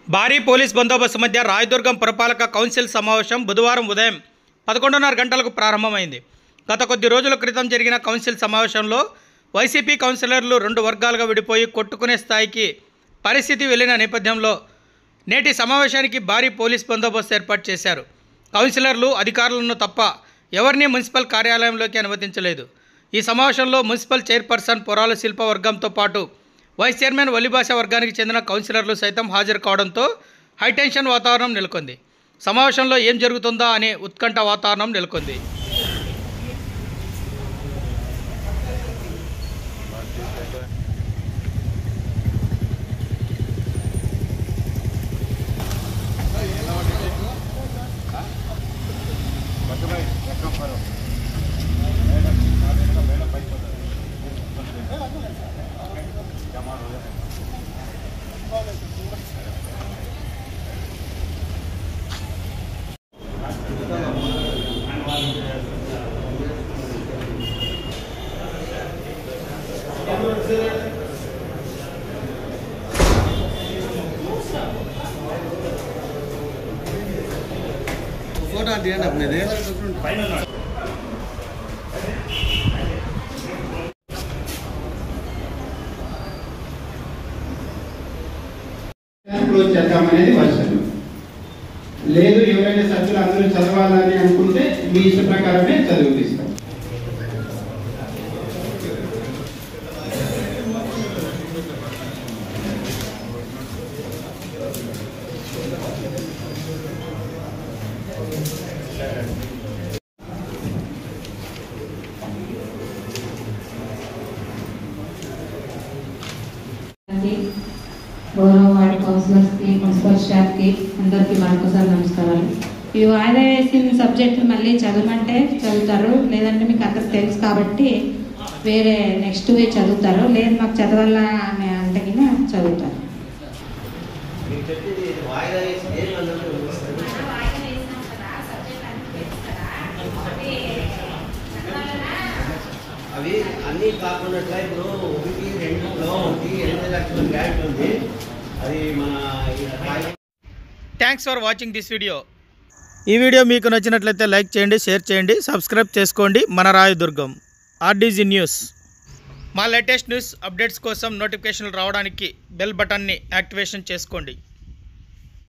భారీ పోలీస్ బందోబస్తు మధ్య రాయదుర్గం పురపాలక కౌన్సిల్ సమావేశం బుధవారం ఉదయం 11:30 గంటలకు ప్రారంభమైంది. గత కొద్ది రోజుల క్రితం జరిగిన కౌన్సిల్ సమావేశంలో వైసీపీ కౌన్సిలర్లు 2 వర్గాలుగా విడిపోయి కొట్టుకునే స్థాయికి పరిస్థితి వెళ్లిన నేపథ్యంలో నేటి సమావేశానికి భారీ పోలీస్ బందోబస్తు ఏర్పాటు చేశారు. కౌన్సిలర్లు అధికారులను తప్ప ఎవరిని మున్సిపల్ కార్యాలయంలోకి అనుమతించలేదు. ఈ సమావేశంలో మున్సిపల్ చైర్పర్సన్ పొరాల శిల్ప వర్గంతో పాటు వైస్ చైర్మన్ వలిభాష వర్గానికి చెందిన కౌన్సిలర్లు సైతం హాజరు కావడంతో హైటెన్షన్ వాతావరణం నెలకొంది. సమావేశంలో ఏం జరుగుతుందా అనే ఉత్కంఠ వాతావరణం నెలకొంది. फोटो दिया ना अपने दे క్లోజ్ చేద్దామనేది వర్షన్ లేదు. ఎవరైనా సభ్యులు అందరూ చదవాలని అనుకుంటే మీ ఇష్ట ప్రకారమే చదివిస్తాం. గౌరవ వార్డు కౌన్సిలర్స్కి, మున్సిపల్ స్టాఫ్కి అందరికీ మరొకసారి నమస్కారాలు. ఇవి వాయిదా వేసిన సబ్జెక్టులు మళ్ళీ చదవమంటే చదువుతారు, లేదంటే మీకు అందరికి తెలుసు కాబట్టి వేరే నెక్స్ట్ వే చదువుతారు, లేదు మాకు చదవాలా అని అంటే చదువుతారు. అవి అన్నీ కాకుండా ఇప్పుడు 1-2లో 8 లక్షల గ్రాంట్ ఉంది. అది మన thanks for watching this video. ఈ వీడియో మీకు నచ్చినట్లయితే లైక్ చేయండి, షేర్ చేయండి, సబ్స్క్రైబ్ చేసుకోండి. మన రాయదుర్గం ఆర్డీజీ న్యూస్. మా లేటెస్ట్ న్యూస్ అప్డేట్స్ కోసం నోటిఫికేషన్లు రావడానికి బెల్ బటన్ని యాక్టివేషన్ చేసుకోండి.